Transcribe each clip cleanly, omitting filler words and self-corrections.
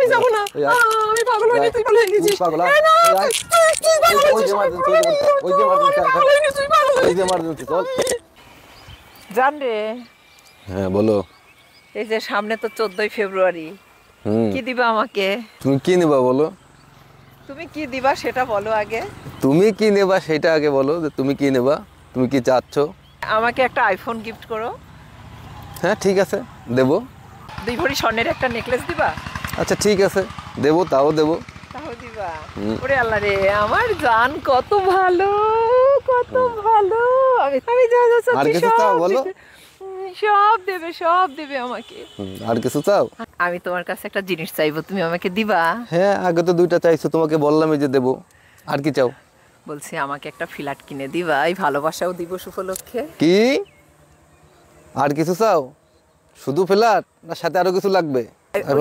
আমি যাব না, আমি পাগল হইনি, তুই পাগল হয়ে গেছিস। পাগল জান রে। হ্যাঁ বলো। এই যে সামনে তো 14ই ফেব্রুয়ারি, কি দিবা আমাকে? তুমি কি নেবা বলো? তুমি কি দিবা সেটা বলো আগে। তুমি কি নেবা সেটা আগে বলো, যে তুমি কি নেবা, তুমি কি চাচ্ছ? আমাকে একটা আইফোন গিফট করো। হ্যাঁ ঠিক আছে, দেবো। 2 ভরি স্বর্ণের একটা নেকলেস দিবা? আচ্ছা ঠিক আছে, দেবো, তাও দেবো। তাও দিবা? ওরে আল্লাহ রে, আমার জান কত ভালো, কত ভালো। আমি যা যা আর কিছু চাও বলো? সব দেবে, সব দেবে আমাকে। আর কিছু চাও? আমি তোমার কাছে একটা জিনিস চাইবো, তুমি আমাকে দিবা? হ্যাঁ আগে তো 2টা চাইছো, তোমাকে বললামই যে দেবো। আর কি চাও? বলছি আমাকে একটা ফ্ল্যাট কিনে দিবা এই ভালোবাসাও দিবস উপলক্ষে। কি আর কিছু চাও? শুধু ফ্ল্যাট না সাথে আরো কিছু লাগবে?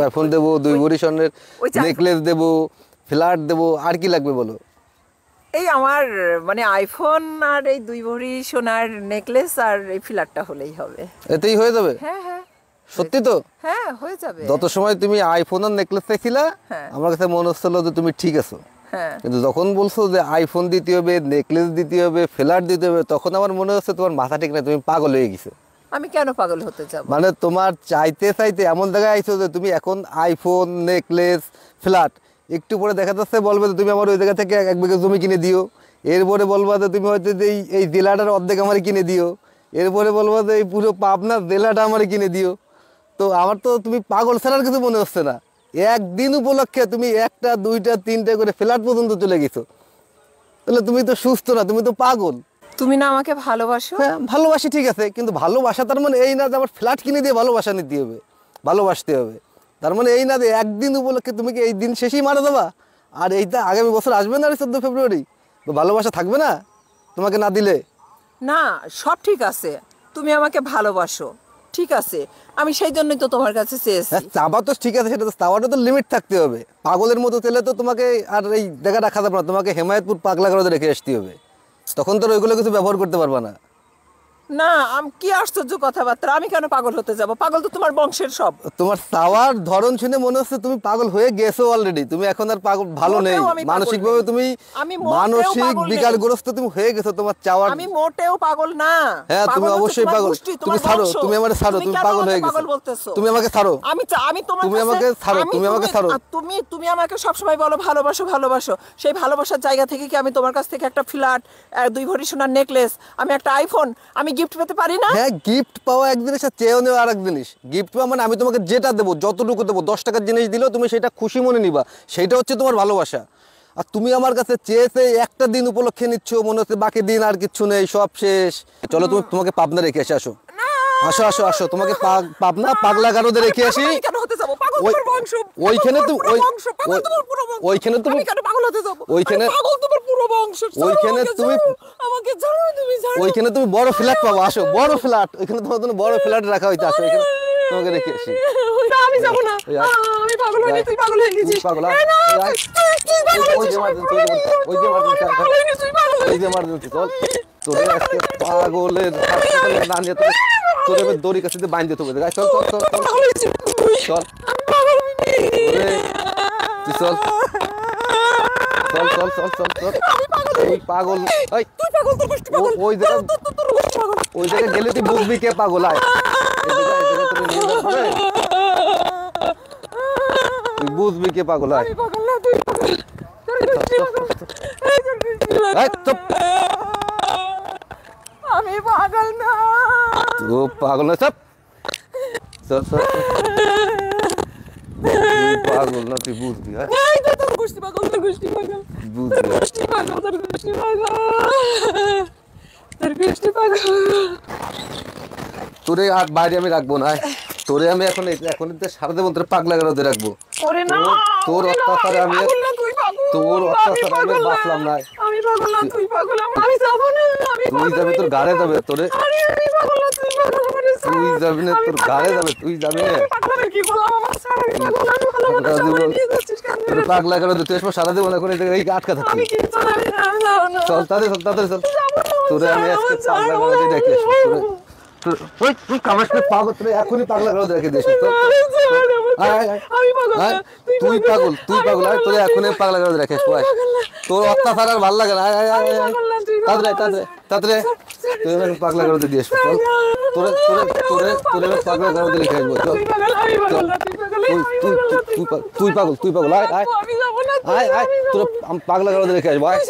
আইফোন দেবো, 2 ভরি স্বর্ণের নেকলেস দেবো, ফ্ল্যাট দেবো, আর কি লাগবে বলো? এই আমার মানে আইফোন আর এই 2 ভরি সোনার নেকলেস আর এই ফ্ল্যাটটা হলেই হবে। এতেই হয়ে যাবে? হ্যাঁ হ্যাঁ সত্যি তো? হ্যাঁ হয়ে যাবে। যত সময় তুমি আইফোন আর নেকলেস চাইছিলা আমার কাছে মনে হচ্ছিল যে তুমি ঠিক আছো, কিন্তু যখন বলছো যে আইফোন দিতে হবে, নেকলেস দিতে হবে, ফ্ল্যাট দিতে হবে, তখন আমার মনে হচ্ছে তোমার মাথা ঠিক না, তুমি পাগল হয়ে গেছো। আমি কেন পাগল হতে যাব? মানে তোমার চাইতে চাইতে এমন জায়গায় আইছো যে তুমি এখন আইফোন, নেকলেস, ফ্ল্যাট, একটু পরে দেখা যাচ্ছে বলবে যে তুমি আমার ওই জায়গা থেকে 1 বিঘা জমি কিনে দিও, এরপরে বলবা যে তুমি হয়তো যে এই জেলাটার অর্ধেক আমার কিনে দিও, এরপরে বলবা যে এই পুরো পাবনা জেলাটা আমার কিনে দিও। তো আমার তো তুমি পাগল ছাড়ার কিছু মনে হচ্ছে না। একদিন উপলক্ষে তুমি 1টা 2টা 3টে করে ফ্ল্যাট পর্যন্ত চলে গেছো, তাহলে তুমি তো সুস্থ না, তুমি তো পাগল। তুমি না আমাকে ভালোবাসো? হ্যাঁ ভালোবাসি ঠিক আছে, কিন্তু ভালোবাসা তার মানে এই না যে আমার ফ্ল্যাট কিনে দিয়ে ভালোবাসা নিতে হবে, ভালোবাসতে হবে। তার মানে এই না যে একদিন উপলক্ষে তুমি কি এই দিন শেষেই মারা যাবা, আর এইটা আগামী বছর আসবে না 14 ফেব্রুয়ারি? ভালোবাসা থাকবে না তোমাকে না দিলে? না সব ঠিক আছে, তুমি আমাকে ভালোবাসো ঠিক আছে, আমি সেই জন্যই তো তোমার কাছে চেয়েছি। চাবা তো ঠিক আছে, সেটা তো চাওয়াটা তো লিমিট থাকতে হবে। পাগলের মতো তেলে তো তোমাকে আর এই জায়গা রাখা যাবে না, তোমাকে হেমায়তপুর পাগলা করে রেখে আসতে হবে, তখন তো ওইগুলো কিছু ব্যবহার করতে পারবা না। না আমি কি আশ্চর্য কথাবার্তা, আমি কেন পাগল হতে যাব? পাগল তো তোমার বংশের সব। তোমার চাওয়ার ধরন শুনে মনে হচ্ছে তুমি পাগল হয়ে গেছো অলরেডি, তুমি এখন আর পাগল ভালো নেই, মানসিকভাবে তুমি মানসিক বিকারগ্রস্ত তুমি হয়ে গেছো। তোমার চাওয়ার আমি মোটেও পাগল না। হ্যাঁ তুমি অবশ্যই পাগল, তুমি ছাড়ো, তুমি আমাকে ছাড়ো, তুমি পাগল হয়ে গেছো, তুমি আমাকে ছাড়ো, আমি তোমার তুমি আমাকে ছাড়ো, তুমি আমাকে ছাড়ো। তুমি আমাকে সব সময় বলো ভালোবাসো ভালোবাসো, সেই ভালোবাসার জায়গা থেকে কি আমি তোমার কাছ থেকে একটা ফ্ল্যাট, 2 ভরি সোনার নেকলেস, আমি একটা আইফোন আমি গিফট পেতে পারি না? হ্যাঁ গিফট পাওয়া এক জিনিস আর চেয়েও নেওয়া আরেক জিনিস। গিফট পাওয়া মানে আমি তোমাকে যেটা দেবো, যতটুকু দেবো, 10 টাকার জিনিস দিলেও তুমি সেটা খুশি মনে নিবা, সেইটা হচ্ছে তোমার ভালোবাসা। আর তুমি আমার কাছে চেয়েছে একটা দিন উপলক্ষে নিচ্ছ, মনে হচ্ছে বাকি দিন আর কিচ্ছু নেই, সব শেষ। চলো তুমি তোমাকে পাবনা রেখে আসি, আসো আসো আসো আসো, তোমাকে পাবনা পাগলা গারদে রেখে আসি। ওইখানে তুমি ওইখানে তুমি ওইখানে তুমি ওইখানে তুমি বড় ফ্ল্যাট পাবো, আসো বড় ফ্ল্যাট, ওইখানে তোমার জন্য বড় ফ্ল্যাট রাখা হইতে, আসো এখানে তোমাকে রেখে আসি। আমি যাব না, আমি পাগল হইনি, তুই পাগল হয়ে গেছিস। পাগল ওই যে এমার্জেন্সি, চল তোরে আজকে পাগলের হাসপাতালে না নিয়ে তোরে আমি দড়ি কাছে বাইন্ধ দিতে হবে। চল চল চল চল চল চল চল চল চল চল চল। ওই পাগল, ওই জায়গায় গেলে তুই বুঝবি কে পাগল। আয় তুই বুঝবি কে পাগল। আয় আমি পাগল না, তো পাগল না, সব চল চল, পাগল না তুই বুঝবি। তোরে আর বাইরে আমি রাখবো না, তোরে আমি এখন সারা দেবো, তোর পাগলা গারদে রাখবো। তোর অত্যাচারে আমি বাঁচলাম না। তুই যাবি, তোর গাড়ে যাবে, তোরে তুই যাবি না, তোর গাড়ে যাবে, তুই যাবি না। পাগলা গারদে তুই সারা দেবো না, করে আটকা থাকবি। চল তাদের চল, তাদের চল, তোরে আমি আজকে পাগলা গারদে রেখে আসবো। এখনই পাগলা গারদে রেখে দিয়েছিস। তুই পাগল আয় তোরে এখন পাগলা করে রেখে আয় তোর অত্যাচার আর ভালো লাগে না আয় আয় আয় আয় তাড়াতাড়ি তুই এখন পাগলা করে দিয়ে আসবো চল তোরে তোরে তোরে তোরে পাগলা করে রেখে আসবো চল তুই পাগল আয় আয় আয় আয় তোরে পাগলা করে রেখে আসবো আয়